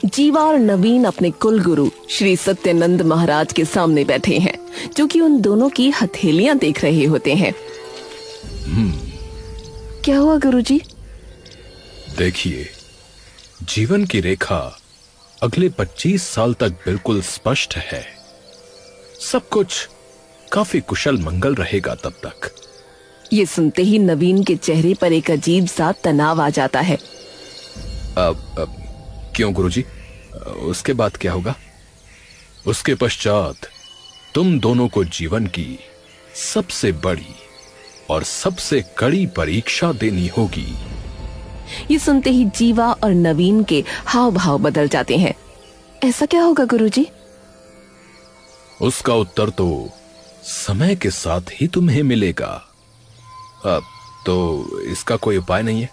जीवा और नवीन अपने कुल गुरु श्री सत्यानंद महाराज के सामने बैठे हैं, जो कि उन दोनों की हथेलियां देख रहे होते हैं। क्या हुआ गुरुजी? देखिए, जीवन की रेखा अगले 25 साल तक बिल्कुल स्पष्ट है। सब कुछ काफी कुशल मंगल रहेगा तब तक। ये सुनते ही नवीन के चेहरे पर एक अजीब सा तनाव आ जाता है। क्यों गुरुजी? उसके बाद क्या होगा? उसके पश्चात तुम दोनों को जीवन की सबसे बड़ी और सबसे कड़ी परीक्षा देनी होगी। ये सुनते ही जीवा और नवीन के हाव भाव बदल जाते हैं। ऐसा क्या होगा गुरुजी? उसका उत्तर तो समय के साथ ही तुम्हें मिलेगा। अब तो इसका कोई उपाय नहीं है।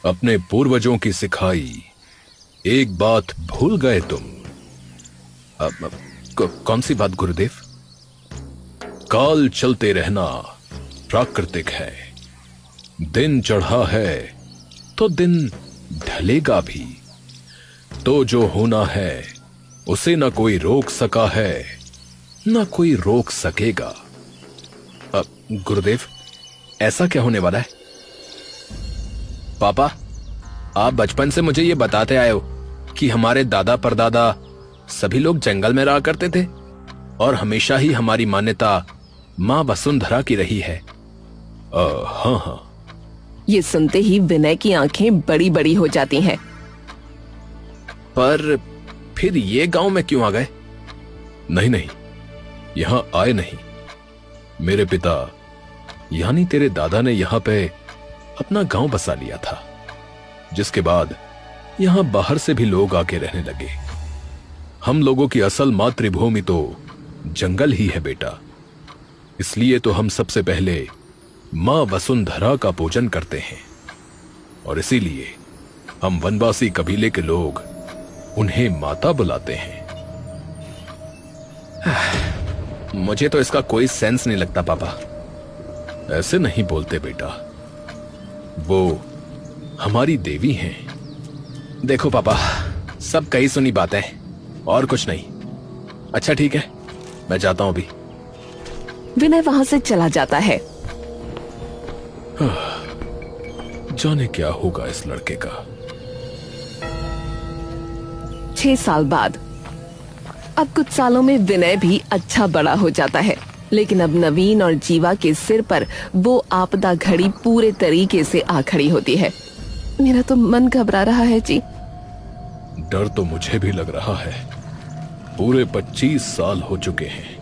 अपने पूर्वजों की सिखाई एक बात भूल गए तुम। कौन सी बात गुरुदेव? काल चलते रहना प्राकृतिक है। दिन चढ़ा है तो दिन ढलेगा भी। तो जो होना है उसे न कोई रोक सका है, न कोई रोक सकेगा। गुरुदेव, ऐसा क्या होने वाला है? पापा, आप बचपन से मुझे ये बताते आए हो कि हमारे दादा परदादा सभी लोग जंगल में रहा करते थे और हमेशा ही हमारी मान्यता मां वसुंधरा की रही है। हाँ हाँ। ये सुनते ही विनय की आंखें बड़ी बड़ी हो जाती हैं। पर फिर ये गांव में क्यों आ गए? नहीं, यहां आए नहीं। मेरे पिता यानी तेरे दादा ने यहां पे अपना गांव बसा लिया था, जिसके बाद यहां बाहर से भी लोग आके रहने लगे। हम लोगों की असल मातृभूमि तो जंगल ही है बेटा। इसलिए तो हम सबसे पहले मां वसुंधरा का पूजन करते हैं और इसीलिए हम वनवासी कबीले के लोग उन्हें माता बुलाते हैं। मुझे तो इसका कोई सेंस नहीं लगता पापा। ऐसे नहीं बोलते बेटा, वो हमारी देवी हैं। देखो पापा, सब कही सुनी बात है और कुछ नहीं। अच्छा ठीक है, मैं जाता हूं अभी। विनय वहां से चला जाता है। जाने क्या होगा इस लड़के का। 6 साल बाद। अब कुछ सालों में विनय भी अच्छा बड़ा हो जाता है, लेकिन अब नवीन और जीवा के सिर पर वो आपदा घड़ी पूरे तरीके से आ खड़ी होती है। मेरा तो मन घबरा रहा है जी। डर तो मुझे भी लग रहा है। पूरे 25 साल हो चुके हैं।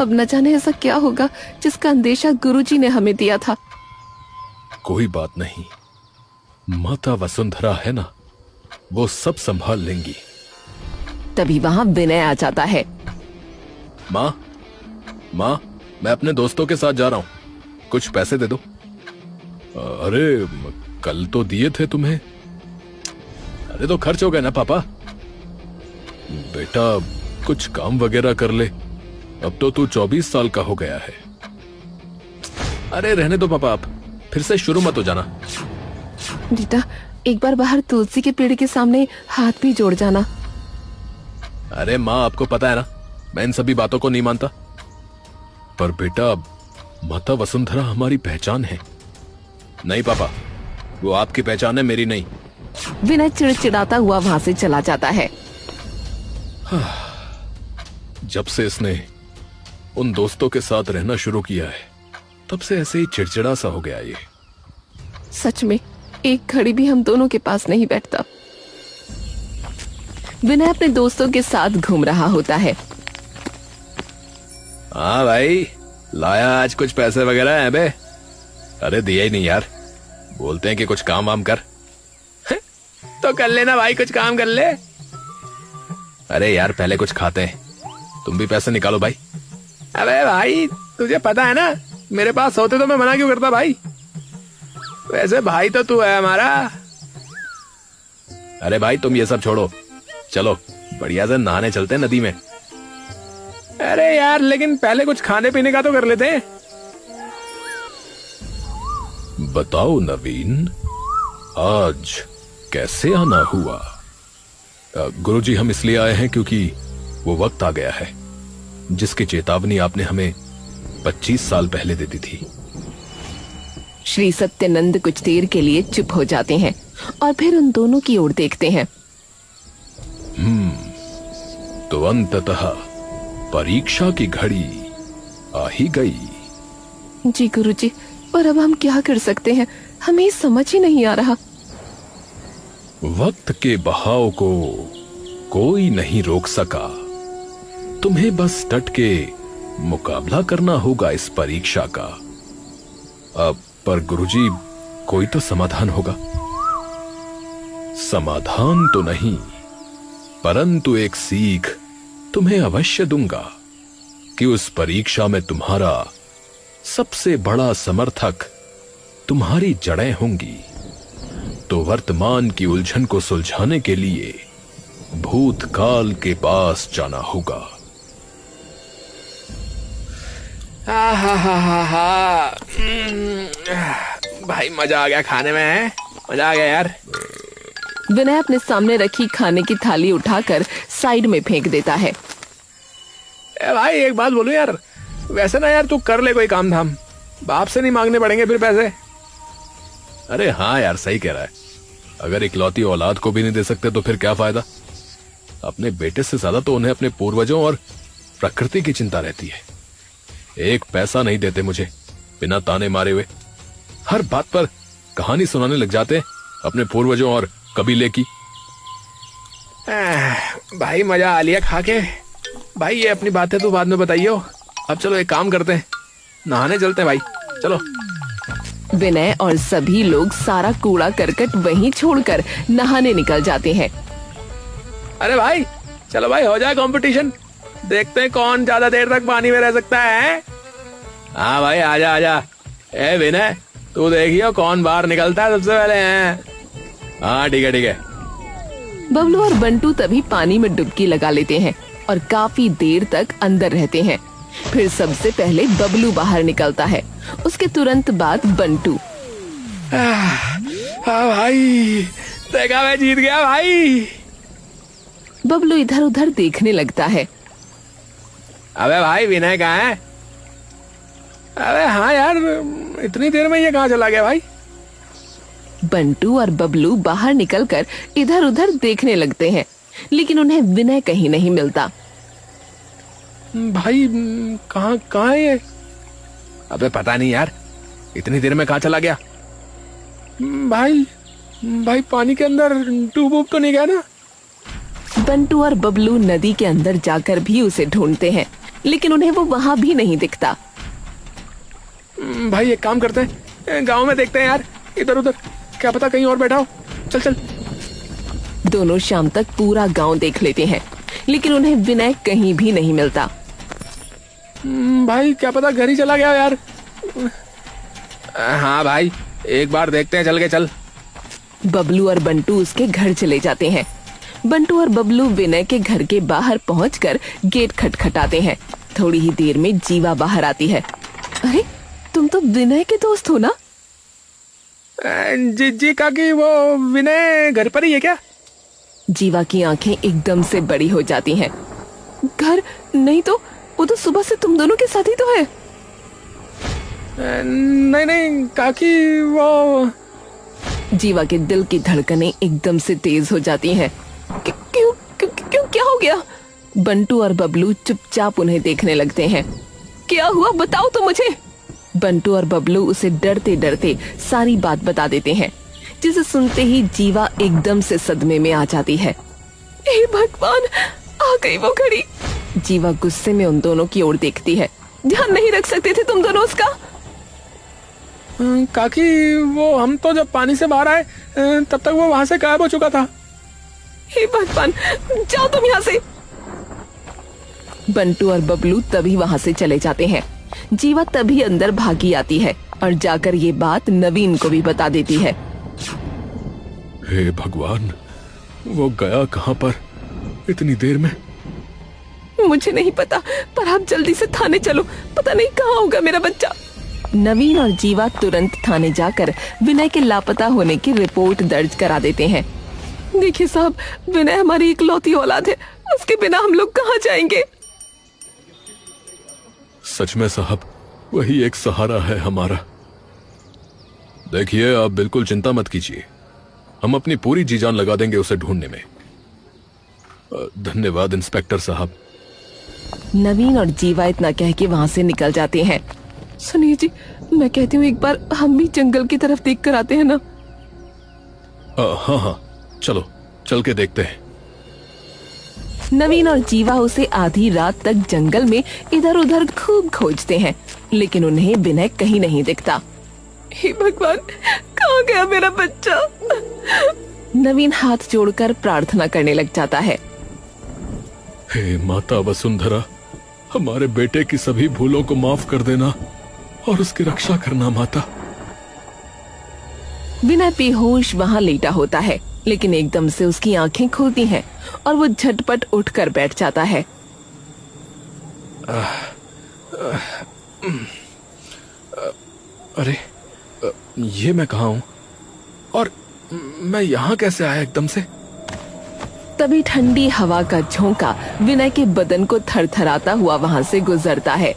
अब न जाने ऐसा क्या होगा जिसका अंदेशा गुरुजी ने हमें दिया था। कोई बात नहीं, माता वसुंधरा है ना, वो सब संभाल लेंगी। तभी वहां विनय आ जाता है। माँ, मैं अपने दोस्तों के साथ जा रहा हूं, कुछ पैसे दे दो। अरे कल तो दिए थे तुम्हें। अरे तो खर्च हो गए ना पापा। बेटा कुछ काम वगैरह कर ले, अब तो तू 24 साल का हो गया है। अरे रहने दो पापा, आप फिर से शुरू मत हो जाना। बेटा एक बार बाहर तुलसी के पेड़ के सामने हाथ भी जोड़ जाना। अरे माँ, आपको पता है ना मैं इन सभी बातों को नहीं मानता। पर बेटा माता वसुंधरा हमारी पहचान है। नहीं पापा, वो आपकी पहचान है, मेरी नहीं। विनय चिड़चिड़ाता हुआ वहां से चला जाता है। जब से इसने उन दोस्तों के साथ रहना शुरू किया है, तब से ऐसे ही चिड़चिड़ा सा हो गया ये। सच में एक घड़ी भी हम दोनों के पास नहीं बैठता। विनय अपने दोस्तों के साथ घूम रहा होता है। हाँ भाई, लाया आज कुछ पैसे वगैरह है बे? अरे दिया ही नहीं यार। बोलते हैं कि कुछ काम वाम कर। तो कर लेना भाई, कुछ काम कर ले। अरे यार पहले कुछ खाते हैं, तुम भी पैसे निकालो भाई। अबे भाई तुझे पता है ना, मेरे पास होते तो मैं मना क्यों करता भाई। वैसे भाई तो तू है हमारा। अरे भाई तुम ये सब छोड़ो, चलो बढ़िया से नहाने चलते हैं नदी में। अरे यार लेकिन पहले कुछ खाने पीने का तो कर लेते हैं। बताओ नवीन, आज कैसे आना हुआ? गुरुजी, हम इसलिए आए हैं क्योंकि वो वक्त आ गया है जिसकी चेतावनी आपने हमें 25 साल पहले दे दी थी। श्री सत्यानंद कुछ देर के लिए चुप हो जाते हैं और फिर उन दोनों की ओर देखते हैं। तो अंततः परीक्षा की घड़ी आ ही गई। जी गुरुजी, पर अब हम क्या कर सकते हैं, हमें समझ ही नहीं आ रहा। वक्त के बहाव को कोई नहीं रोक सका। तुम्हें बस डट के मुकाबला करना होगा इस परीक्षा का। अब पर गुरुजी, कोई तो समाधान होगा। समाधान तो नहीं, परंतु एक सीख तुम्हें अवश्य दूंगा कि उस परीक्षा में तुम्हारा सबसे बड़ा समर्थक तुम्हारी जड़ें होंगी। तो वर्तमान की उलझन को सुलझाने के लिए भूतकाल के पास जाना होगा। भाई मजा आ गया खाने में, मजा आ गया यार। विनय अपने सामने रखी खाने की थाली उठाकर साइड में फेंक देता है। भाई एक बात बोलूं यार, वैसे ना यार तू कर ले कोई काम धाम, बाप से नहीं मांगने पड़ेंगे फिर पैसे। अरे हाँ यार, सही कह रहा है। अगर इकलौती औलाद को भी नहीं दे सकते तो फिर क्या फायदा। अपने बेटे से ज्यादा तो उन्हें अपने पूर्वजों और प्रकृति की चिंता रहती है। एक पैसा नहीं देते मुझे बिना ताने मारे हुए। हर बात पर कहानी सुनाने लग जाते अपने पूर्वजों और कबीले की। भाई मजा आ लिया खा के। भाई ये अपनी बातें तो बाद में बताइयो। अब चलो एक काम करते हैं, नहाने चलते हैं भाई, चलो। विनय और सभी लोग सारा कूड़ा करकट वहीं छोड़कर नहाने निकल जाते हैं। अरे भाई चलो भाई, हो जाए कंपटीशन, देखते हैं कौन ज्यादा देर तक पानी में रह सकता है। हाँ भाई आजा आजा। ए विनय, तू देखियो कौन बाहर निकलता है सबसे पहले हैं। हाँ ठीक है ठीक है। बबलू और बंटू तभी पानी में डुबकी लगा लेते हैं और काफी देर तक अंदर रहते हैं। फिर सबसे पहले बबलू बाहर निकलता है, उसके तुरंत बाद बंटू। हाँ भाई, देखा मैं जीत गया भाई। बबलू इधर उधर देखने लगता है। अबे भाई विनय कहाँ है? अबे हाँ यार, इतनी देर में ये कहाँ चला गया भाई? बंटू और बबलू बाहर निकलकर इधर उधर देखने लगते हैं, लेकिन उन्हें विनय कहीं नहीं मिलता। भाई कहाँ है ये? अबे पता नहीं यार, इतनी देर में कहाँ चला गया? भाई पानी के अंदर डूब तो नहीं गया ना? बंटू और बबलू नदी के अंदर जाकर भी उसे ढूंढते हैं, लेकिन उन्हें वो वहां भी नहीं दिखता। भाई एक काम करते हैं, गांव में देखते हैं यार, इधर उधर, क्या पता कहीं और बैठा हो। चल चल। दोनों शाम तक पूरा गांव देख लेते हैं, लेकिन उन्हें विनय कहीं भी नहीं मिलता। भाई क्या पता घर ही चला गया यार। हाँ भाई, एक बार देखते हैं, चल के चल। बबलू और बंटू उसके घर चले जाते हैं। बंटू और बबलू विनय के घर के बाहर पहुंचकर गेट खटखटाते हैं। थोड़ी ही देर में जीवा बाहर आती है। अरे तुम तो विनय के दोस्त हो ना? जी काकी, वो विनय घर पर ही है क्या? जीवा की आंखें एकदम से बड़ी हो जाती हैं। घर नहीं तो वो तो सुबह से तुम दोनों के साथ ही तो है। नहीं काकी, वो। जीवा के दिल की धड़कनें एकदम से तेज हो जाती हैं। क्यों क्या हो गया? बंटू और बबलू चुपचाप उन्हें देखने लगते हैं। क्या हुआ बताओ तो मुझे। बंटू और बबलू उसे डरते डरते सारी बात बता देते हैं, जिसे सुनते ही जीवा एकदम से सदमे में आ जाती है। हे भगवान, आ गई वो घड़ी। जीवा गुस्से में उन दोनों की ओर देखती है। ध्यान नहीं रख सकते थे तुम दोनों उसका? काकी, वो हम तो जब पानी से बाहर आए तब तक वो वहां से गायब हो चुका था। हे भगवान, जाओ तुम यहाँ से। बंटू और बबलू तभी वहां से चले जाते हैं। जीवा तभी अंदर भागी आती है और जाकर ये बात नवीन को भी बता देती है। हे भगवान, वो गया कहाँ पर इतनी देर में? मुझे नहीं पता, पर आप जल्दी से थाने चलो, पता नहीं कहाँ होगा मेरा बच्चा। नवीन और जीवा तुरंत थाने जाकर विनय के लापता होने की रिपोर्ट दर्ज करा देते हैं। देखिए साहब, विनय हमारी इकलौती औलाद है, उसके बिना हम लोग कहाँ जाएंगे। सच में साहब, वही एक सहारा है हमारा। देखिए, आप बिल्कुल चिंता मत कीजिए, हम अपनी पूरी जी जान लगा देंगे उसे ढूंढने में। धन्यवाद इंस्पेक्टर साहब। नवीन और जीवा इतना कह के वहाँ से निकल जाते हैं। सुनिए जी, मैं कहती हूँ एक बार हम भी जंगल की तरफ देख कर आते हैं ना। हाँ हाँ, चलो चल के देखते हैं। नवीन और जीवा उसे आधी रात तक जंगल में इधर उधर खूब खोजते हैं, लेकिन उन्हें विनय कहीं नहीं दिखता। हे भगवान, कहाँ गया मेरा बच्चा। नवीन हाथ जोड़कर प्रार्थना करने लग जाता है। हे माता वसुंधरा, हमारे बेटे की सभी भूलों को माफ कर देना और उसकी रक्षा करना माता। विनय बेहोश वहाँ लेटा होता है, लेकिन एकदम से उसकी आंखें खुलती हैं और वो झटपट उठकर बैठ जाता है। अरे, ये मैं कहाँ हूँ और मैं यहाँ कैसे आया एकदम से? तभी ठंडी हवा का झोंका विनय के बदन को थरथराता हुआ वहाँ से गुजरता है।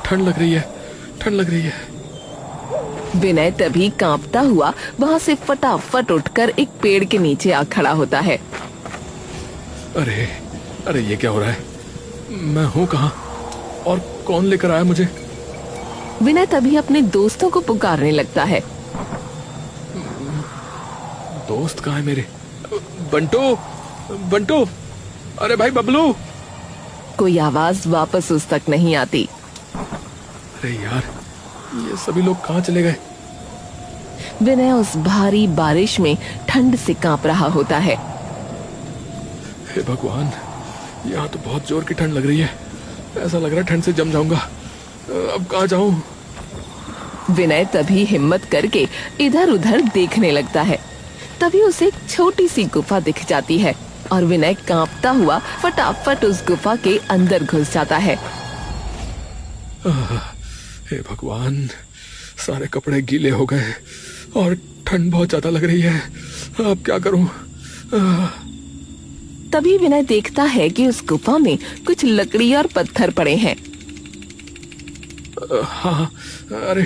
ठंड लग रही है, ठंड लग रही है। विनय तभी कांपता हुआ वहाँ से फटाफट उठकर एक पेड़ के नीचे आ खड़ा होता है। अरे अरे, ये क्या हो रहा है? मैं हूँ कहाँ और कौन लेकर आया मुझे? विनय तभी अपने दोस्तों को पुकारने लगता है। दोस्त कहाँ है मेरे? बंटू, बंटू, अरे भाई बबलू। कोई आवाज वापस उस तक नहीं आती। अरे यार, ये सभी लोग कहाँ चले गए? विनय उस भारी बारिश में ठंड से कांप रहा होता है। हे भगवान, यहाँ तो बहुत जोर की ठंड लग रही है। ऐसा लग रहा है ठंड से जम जाऊंगा। अब कहाँ जाऊं? विनय तभी हिम्मत करके इधर उधर देखने लगता है। तभी उसे एक छोटी सी गुफा दिख जाती है और विनय कांपता हुआ फटाफट उस गुफा के अंदर घुस जाता है। हे भगवान, सारे कपड़े गीले हो गए और ठंड बहुत ज्यादा लग रही है। अब क्या करूं? तभी विनय देखता है कि उस गुफा में कुछ लकड़ी और पत्थर पड़े हैं। हाँ, अरे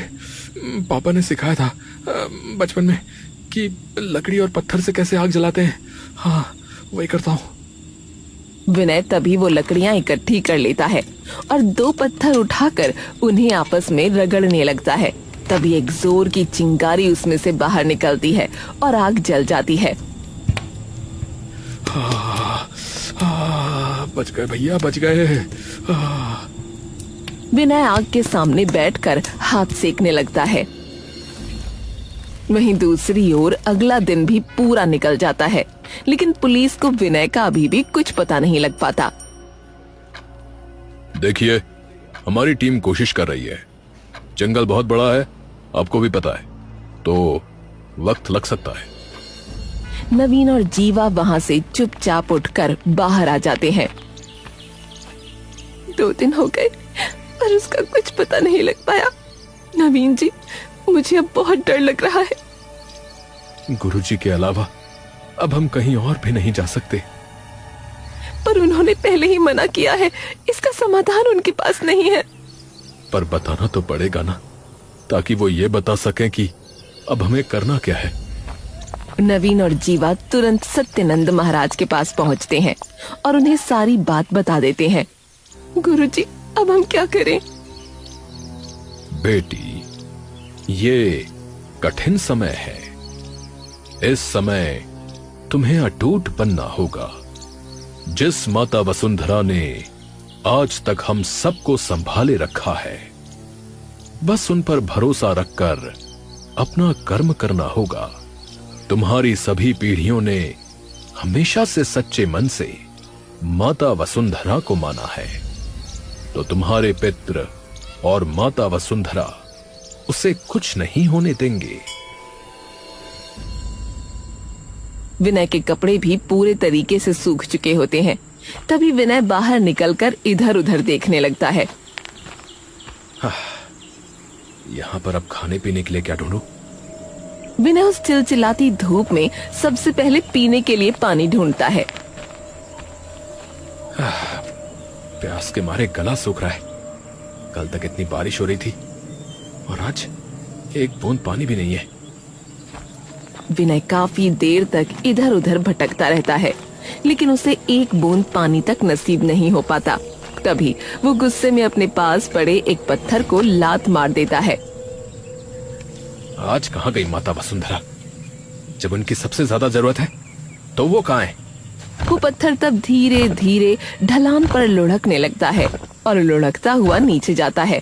पापा ने सिखाया था बचपन में कि लकड़ी और पत्थर से कैसे आग जलाते हैं। हाँ, वही करता हूँ। विनय तभी वो लकड़ियां इकट्ठी कर लेता है और 2 पत्थर उठाकर उन्हें आपस में रगड़ने लगता है। तभी एक जोर की चिंगारी उसमें से बाहर निकलती है और आग जल जाती है। बच गए भैया, बच गए। विनय आग के सामने बैठकर हाथ सेकने लगता है। वहीं दूसरी ओर अगला दिन भी पूरा निकल जाता है, लेकिन पुलिस को विनय का अभी भी कुछ पता नहीं लग पाता। देखिए, हमारी टीम कोशिश कर रही है। जंगल बहुत बड़ा है, आपको भी पता है, तो वक्त लग सकता है। नवीन और जीवा वहाँ से चुपचाप उठकर बाहर आ जाते हैं। 2 दिन हो गए पर उसका कुछ पता नहीं लग पाया। नवीन जी, मुझे अब बहुत डर लग रहा है। गुरुजी के अलावा अब हम कहीं और भी नहीं जा सकते। पर उन्होंने पहले ही मना किया है, इसका समाधान उनके पास नहीं है। पर बताना तो पड़ेगा ना, ताकि वो ये बता सकें कि अब हमें करना क्या है। नवीन और जीवा तुरंत सत्यनंद महाराज के पास पहुंचते हैं और उन्हें सारी बात बता देते हैं। गुरुजी, अब हम क्या करें? बेटी, ये कठिन समय है। इस समय तुम्हें अटूट बनना होगा। जिस माता वसुंधरा ने आज तक हम सबको संभाले रखा है, बस उन पर भरोसा रखकर अपना कर्म करना होगा। तुम्हारी सभी पीढ़ियों ने हमेशा से सच्चे मन से माता वसुंधरा को माना है, तो तुम्हारे पितृ और माता वसुंधरा उसे कुछ नहीं होने देंगे। विनय के कपड़े भी पूरे तरीके से सूख चुके होते हैं। तभी विनय बाहर निकलकर इधर उधर देखने लगता है। यहाँ पर अब खाने पीने के लिए क्या ढूंढूं? विनय उस चिलचिलाती धूप में सबसे पहले पीने के लिए पानी ढूंढता है। प्यास के मारे गला सूख रहा है। कल तक इतनी बारिश हो रही थी और आज एक बूंद पानी भी नहीं है। विनय काफी देर तक इधर उधर भटकता रहता है, लेकिन उसे एक बूंद पानी तक नसीब नहीं हो पाता। तभी वो गुस्से में अपने पास पड़े एक पत्थर को लात मार देता है। आज कहाँ गई माता वसुंधरा? जब उनकी सबसे ज्यादा जरूरत है तो वो कहाँ है? वो पत्थर तब धीरे धीरे ढलान पर लुढ़कने लगता है और लुढ़कता हुआ नीचे जाता है।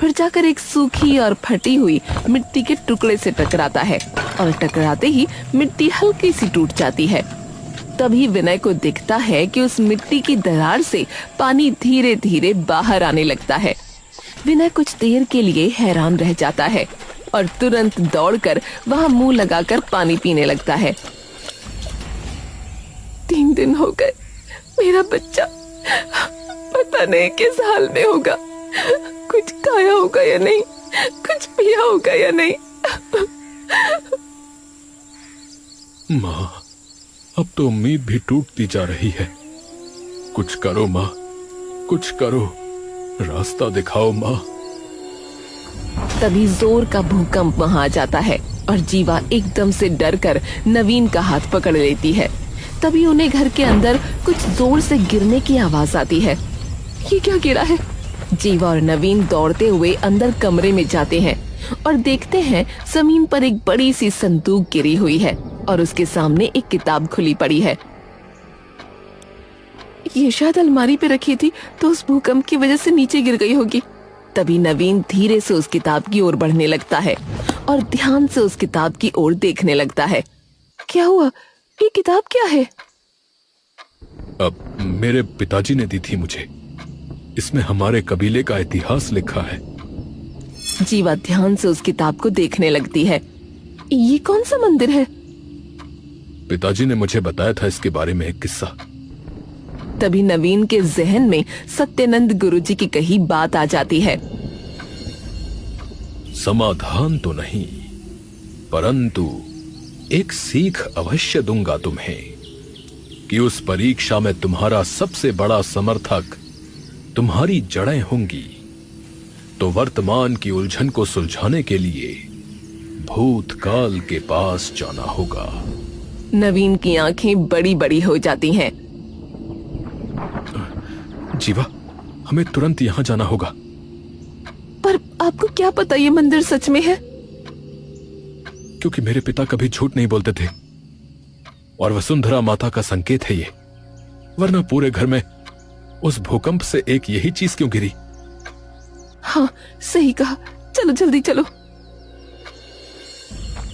फिर जाकर एक सूखी और फटी हुई मिट्टी के टुकड़े से टकराता है और टकराते ही मिट्टी हल्की सी टूट जाती है। तभी विनय को दिखता है कि उस मिट्टी की दरार से पानी धीरे धीरे बाहर आने लगता है। विनय कुछ देर के लिए हैरान रह जाता है और तुरंत दौड़कर वहां मुंह लगाकर पानी पीने लगता है। 3 दिन हो गए, मेरा बच्चा पता नहीं किस हाल में होगा। कुछ खाया होगा या नहीं, कुछ पिया होगा या नहीं। माँ, अब तो उम्मीद भी टूटती जा रही है। कुछ करो माँ, कुछ करो, रास्ता दिखाओ माँ। तभी जोर का भूकंप वहां आ जाता है और जीवा एकदम से डरकर नवीन का हाथ पकड़ लेती है। तभी उन्हें घर के अंदर कुछ जोर से गिरने की आवाज आती है। ये क्या गिरा है? जीवा और नवीन दौड़ते हुए अंदर कमरे में जाते हैं और देखते हैं जमीन पर एक बड़ी सी संदूक गिरी हुई है और उसके सामने एक किताब खुली पड़ी है। ये शायद अलमारी पे रखी थी तो उस भूकंप की वजह से नीचे गिर गई होगी। तभी नवीन धीरे से उस किताब की ओर बढ़ने लगता है और ध्यान से उस किताब की ओर देखने लगता है। क्या हुआ? ये किताब क्या है? अब मेरे पिताजी ने दी थी मुझे। इसमें हमारे कबीले का इतिहास लिखा है। जीवा ध्यान से उस किताब को देखने लगती है। ये कौन सा मंदिर है? पिताजी ने मुझे बताया था इसके बारे में एक किस्सा। तभी नवीन के जहन में सत्यानंद गुरुजी की कही बात आ जाती है। समाधान तो नहीं, परंतु एक सीख अवश्य दूंगा तुम्हें कि उस परीक्षा में तुम्हारा सबसे बड़ा समर्थक तुम्हारी जड़ें होंगी। तो वर्तमान की उलझन को सुलझाने के लिए भूतकाल के पास जाना होगा। नवीन की आंखें बड़ी बड़ी हो जाती हैं। जीवा, हमें तुरंत यहाँ जाना होगा। पर आपको क्या पता ये मंदिर सच में है? क्योंकि मेरे पिता कभी झूठ नहीं बोलते थे और वसुंधरा माता का संकेत है ये। वरना पूरे घर में उस भूकंप से एक यही चीज क्यों गिरी? हाँ, सही कहा। चलो जल्दी चलो।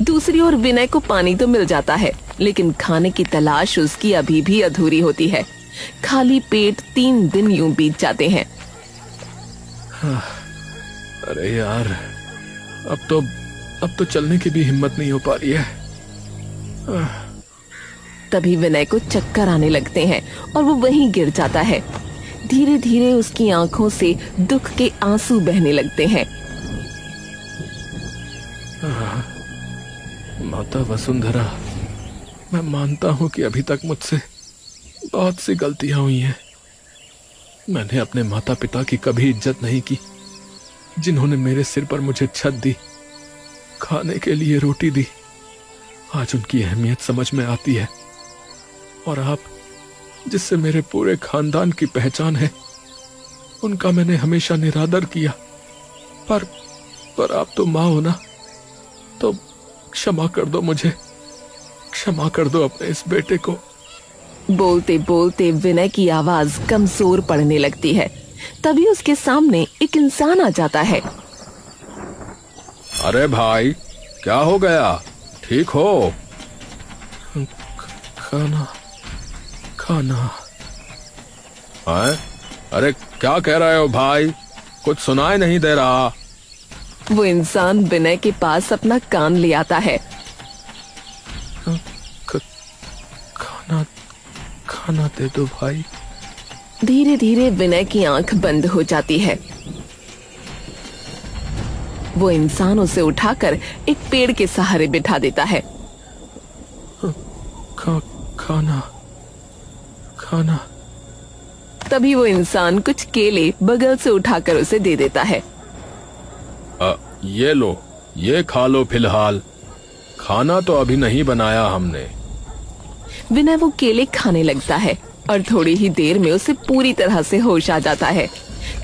दूसरी ओर विनय को पानी तो मिल जाता है, लेकिन खाने की तलाश उसकी अभी भी अधूरी होती है। खाली पेट 3 दिन यूं बीत जाते हैं। अरे यार, अब तो चलने की भी हिम्मत नहीं हो पा रही है। तभी विनय को चक्कर आने लगते हैं और वो वहीं गिर जाता है। धीरे धीरे उसकी आंखों से दुख के आंसू बहने लगते हैं। माता वसुंधरा, मैं मानता हूं कि अभी तक मुझसे बहुत सी गलतियां हुई हैं। मैंने अपने माता पिता की कभी इज्जत नहीं की, जिन्होंने मेरे सिर पर मुझे छत दी, खाने के लिए रोटी दी। आज उनकी अहमियत समझ में आती है। और आप, जिससे मेरे पूरे खानदान की पहचान है, उनका मैंने हमेशा निरादर किया। पर आप तो माँ हो ना, तो क्षमा कर दो मुझे, क्षमा कर दो अपने इस बेटे को। बोलते बोलते विनय की आवाज कमजोर पड़ने लगती है। तभी उसके सामने एक इंसान आ जाता है। अरे भाई, क्या हो गया? ठीक हो? खाना है? अरे क्या कह रहे हो भाई? कुछ सुनाई नहीं दे रहा। वो इंसान विनय के पास अपना कान ले आता है। खाना दे दो भाई। धीरे धीरे विनय की आंख बंद हो जाती है। वो इंसान उसे उठाकर एक पेड़ के सहारे बिठा देता है। खाना खाना। तभी वो इंसान कुछ केले बगल से उठाकर उसे दे देता है। ये लो, ये खा लो फिलहाल, खाना तो अभी नहीं बनाया हमने। विनय वो केले खाने लगता है और थोड़ी ही देर में उसे पूरी तरह से होश आ जाता है।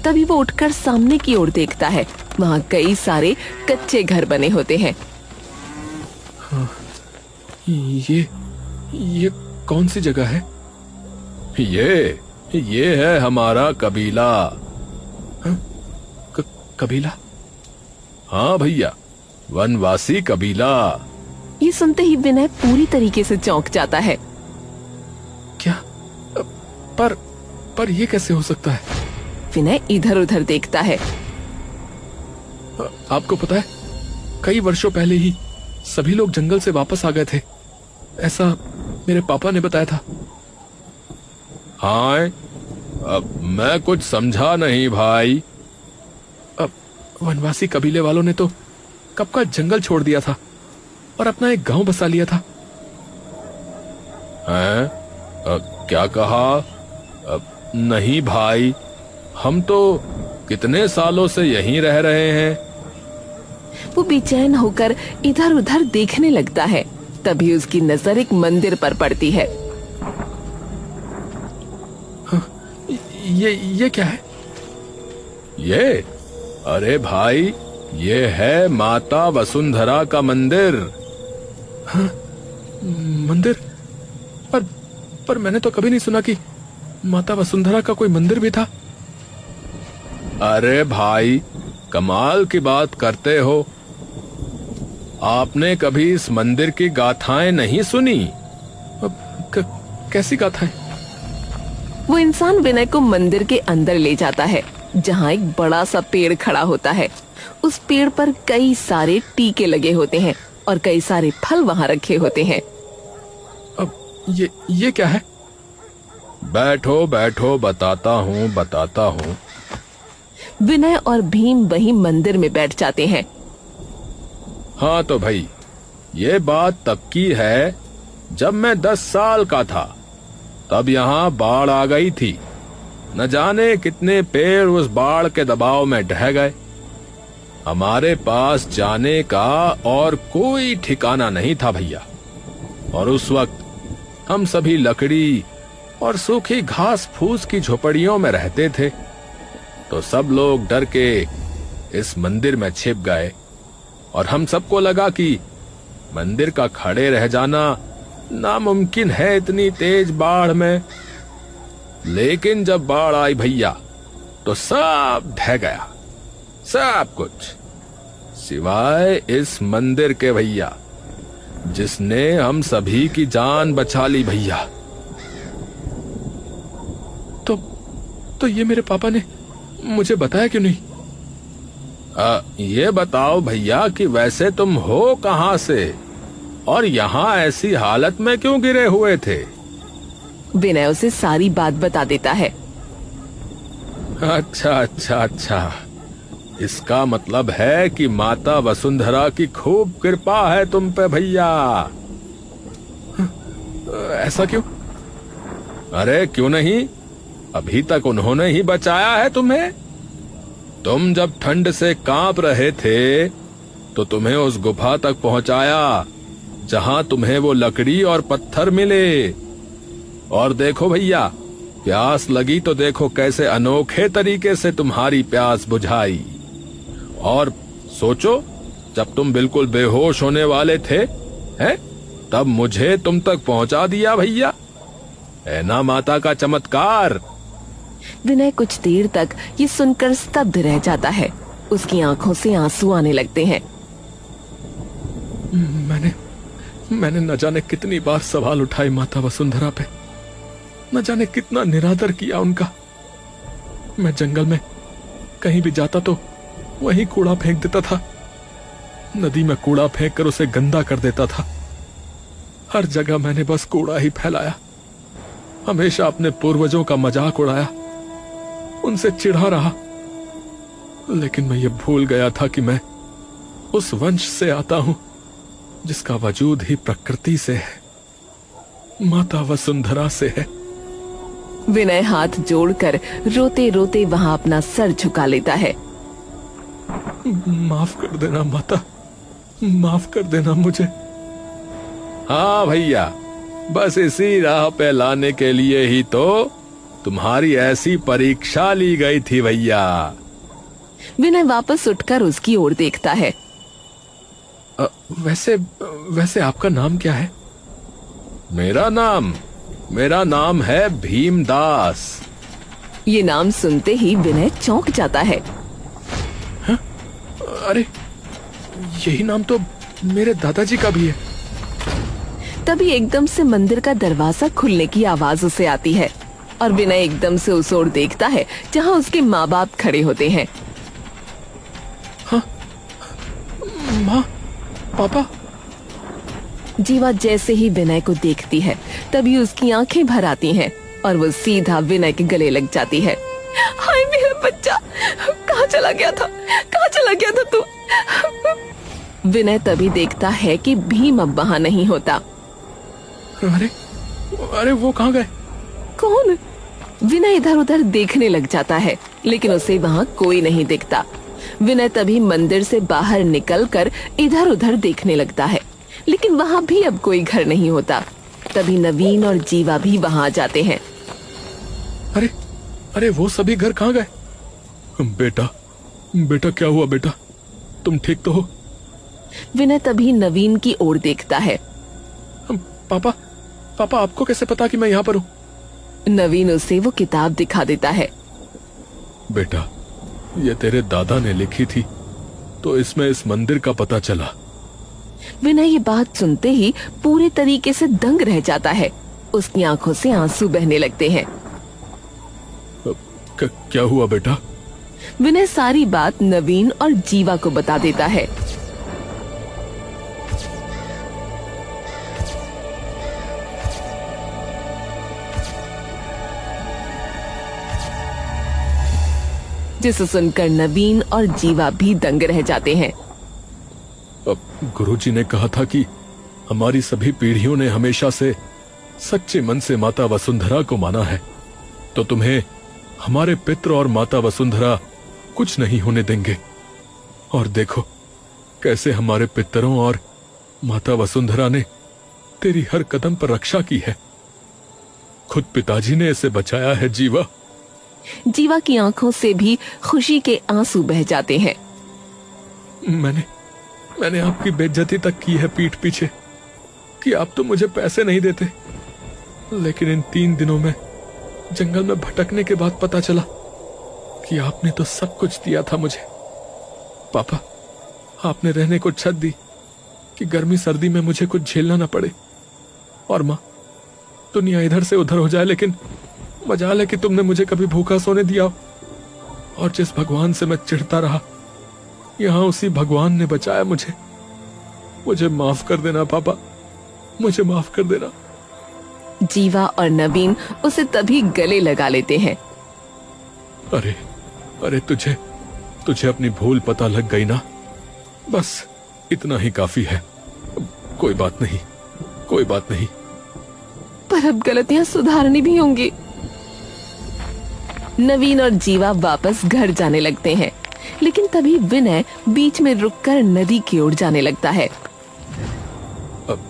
तभी वो उठकर सामने की ओर देखता है, वहाँ कई सारे कच्चे घर बने होते हैं। ये कौन सी जगह है? ये है हमारा कबीला। कबीला? हाँ भैया, वनवासी कबीला। ये सुनते ही विनय पूरी तरीके से चौंक जाता है। क्या? पर ये कैसे हो सकता है? विनय इधर उधर देखता है। आपको पता है, कई वर्षों पहले ही सभी लोग जंगल से वापस आ गए थे, ऐसा मेरे पापा ने बताया था। हाँ, अब मैं कुछ समझा नहीं भाई। अब वनवासी कबीले वालों ने तो कब का जंगल छोड़ दिया था और अपना एक गांव बसा लिया था। हैं? क्या कहा? नहीं भाई, हम तो कितने सालों से यहीं रह रहे हैं। वो बेचैन होकर इधर उधर देखने लगता है। तभी उसकी नजर एक मंदिर पर पड़ती है। ये क्या है? ये? अरे भाई, ये है माता वसुंधरा का मंदिर। हाँ, मंदिर? पर मैंने तो कभी नहीं सुना कि माता वसुंधरा का कोई मंदिर भी था। अरे भाई, कमाल की बात करते हो। आपने कभी इस मंदिर की गाथाएं नहीं सुनी? कैसी गाथाएं? वो इंसान विनय को मंदिर के अंदर ले जाता है, जहाँ एक बड़ा सा पेड़ खड़ा होता है। उस पेड़ पर कई सारे टीके लगे होते हैं और कई सारे फल वहाँ रखे होते हैं। अब ये क्या है? बैठो बैठो, बताता हूँ। विनय और भीम वहीं मंदिर में बैठ जाते हैं। हाँ तो भाई, ये बात तब की है जब मैं 10 साल का था। तब यहाँ बाढ़ आ गई थी। न जाने कितने पेड़ उस बाढ़ के दबाव में ढह गए। हमारे पास जाने का और कोई ठिकाना नहीं था भैया। और उस वक्त हम सभी लकड़ी और सूखी घास फूस की झोपड़ियों में रहते थे। तो सब लोग डर के इस मंदिर में छिप गए और हम सबको लगा कि मंदिर का खड़े रह जाना नामुमकिन है इतनी तेज बाढ़ में। लेकिन जब बाढ़ आई भैया, तो सब ढह गया, सब कुछ, सिवाय इस मंदिर के भैया, जिसने हम सभी की जान बचा ली भैया। तो ये मेरे पापा ने मुझे बताया क्यों नहीं? ये बताओ भैया कि वैसे तुम हो कहां से और यहाँ ऐसी हालत में क्यों गिरे हुए थे? विनय उसे सारी बात बता देता है। अच्छा, इसका मतलब है कि माता वसुंधरा की खूब कृपा है तुम पे भैया। ऐसा क्यों? अरे क्यों नहीं, अभी तक उन्होंने ही बचाया है तुम्हें। तुम जब ठंड से कांप रहे थे तो तुम्हें उस गुफा तक पहुंचाया जहां तुम्हें वो लकड़ी और पत्थर मिले। और देखो भैया, प्यास लगी तो देखो कैसे अनोखे तरीके से तुम्हारी प्यास बुझाई। और सोचो, जब तुम बिल्कुल बेहोश होने वाले थे, हैं, तब मुझे तुम तक पहुंचा दिया भैया। है ना माता का चमत्कार। विनय कुछ देर तक ये सुनकर स्तब्ध रह जाता है। उसकी आंखों से आंसू आने लगते हैं। मैंने न जाने कितनी बार सवाल उठाए माता वसुंधरा पे, न जाने कितना निरादर किया उनका। मैं जंगल में कहीं भी जाता तो वहीं कूड़ा फेंक देता था, नदी में कूड़ा फेंक कर उसे गंदा कर देता था। हर जगह मैंने बस कूड़ा ही फैलाया, हमेशा अपने पूर्वजों का मजाक उड़ाया, उनसे चिढ़ा रहा। लेकिन मैं ये भूल गया था कि मैं उस वंश से आता हूं जिसका वजूद ही प्रकृति से है, माता वसुंधरा से है। विनय हाथ जोड़कर रोते रोते वहां अपना सर झुका लेता है। माफ कर देना माता, माफ कर देना मुझे। हाँ भैया, बस इसी राह पे लाने के लिए ही तो तुम्हारी ऐसी परीक्षा ली गई थी भैया। विनय वापस उठकर उसकी ओर देखता है। वैसे आपका नाम क्या है? मेरा नाम है भीमदास। ये नाम सुनते ही विनय चौंक जाता है। हाँ? अरे यही नाम तो मेरे दादाजी का भी है। तभी एकदम से मंदिर का दरवाजा खुलने की आवाज उसे आती है और विनय एकदम से उस ओर देखता है जहां उसके माँ बाप खड़े होते हैं। हाँ? माँ, पापा। जीवा जैसे ही विनय को देखती है तभी उसकी आंखें भर आती हैं और वो सीधा विनय के गले लग जाती है। हाय मेरा बच्चा, कहाँ चला गया था तू? विनय तभी देखता है कि भीम अब वहाँ नहीं होता। अरे वो कहाँ गए? कौन? विनय इधर उधर देखने लग जाता है लेकिन उसे वहाँ कोई नहीं दिखता। विनय तभी मंदिर से बाहर निकलकर इधर उधर देखने लगता है लेकिन वहाँ भी अब कोई घर नहीं होता। तभी नवीन और जीवा भी वहाँ आ जाते हैं। अरे वो सभी घर कहाँ गए? बेटा क्या हुआ बेटा, तुम ठीक तो हो? विनय तभी नवीन की ओर देखता है। पापा आपको कैसे पता कि मैं यहाँ पर हूँ? नवीन उसे वो किताब दिखा देता है। बेटा, ये तेरे दादा ने लिखी थी तो इसमें इस मंदिर का पता चला। विनय ये बात सुनते ही पूरे तरीके से दंग रह जाता है। उसकी आंखों से आंसू बहने लगते हैं। क्या हुआ बेटा? विनय सारी बात नवीन और जीवा को बता देता है। जिसे सुनकर नवीन और जीवा भी दंग रह जाते हैं। गुरुजी ने कहा था कि हमारी सभी पीढ़ियों ने हमेशा से सच्चे मन से माता वसुंधरा को माना है, तो तुम्हें हमारे पितृ और माता वसुंधरा कुछ नहीं होने देंगे। और देखो कैसे हमारे पितरों और माता वसुंधरा ने तेरी हर कदम पर रक्षा की है। खुद पिताजी ने इसे बचाया है जीवा। जीवा की आंखों से भी खुशी के आंसू बह जाते हैं। मैंने आपकी बेइज्जती तक की है पीठ पीछे कि आप तो मुझे पैसे नहीं देते, लेकिन इन 3 दिनों में जंगल में भटकने के बाद पता चला कि आपने तो सब कुछ दिया था मुझे। पापा, आपने रहने को छत दी कि गर्मी सर्दी में मुझे कुछ झेलना ना पड़े। और माँ, दुनिया इधर से उधर हो जाए लेकिन मजाल है कि तुमने मुझे कभी भूखा सोने दिया। और जिस भगवान से मैं चिढ़ता रहा, यहाँ उसी भगवान ने बचाया मुझे। मुझे माफ कर देना पापा, मुझे माफ कर देना। जीवा और नवीन उसे तभी गले लगा लेते हैं। अरे तुझे अपनी भूल पता लग गई ना, बस इतना ही काफी है। कोई बात नहीं। पर अब गलतियां सुधारनी भी होंगी। नवीन और जीवा वापस घर जाने लगते हैं लेकिन तभी विनय बीच में रुककर नदी की ओर जाने लगता है। अब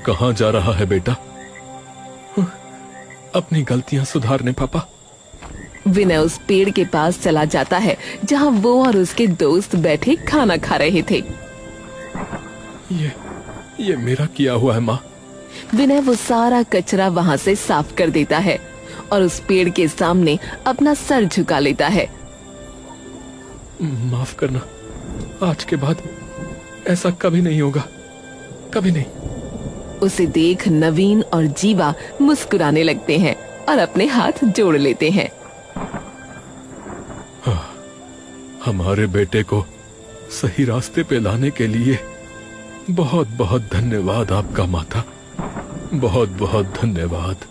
कहाँ जा रहा है बेटा? अपनी गलतियां सुधारने पापा। विनय उस पेड़ के पास चला जाता है जहां वो और उसके दोस्त बैठे खाना खा रहे थे। ये मेरा किया हुआ है माँ। विनय वो सारा कचरा वहां से साफ कर देता है और उस पेड़ के सामने अपना सर झुका लेता है। माफ करना, आज के बाद ऐसा कभी नहीं होगा, कभी नहीं। उसे देख नवीन और जीवा मुस्कुराने लगते हैं और अपने हाथ जोड़ लेते हैं। हमारे बेटे को सही रास्ते पे लाने के लिए बहुत बहुत धन्यवाद आपका माता, बहुत बहुत धन्यवाद।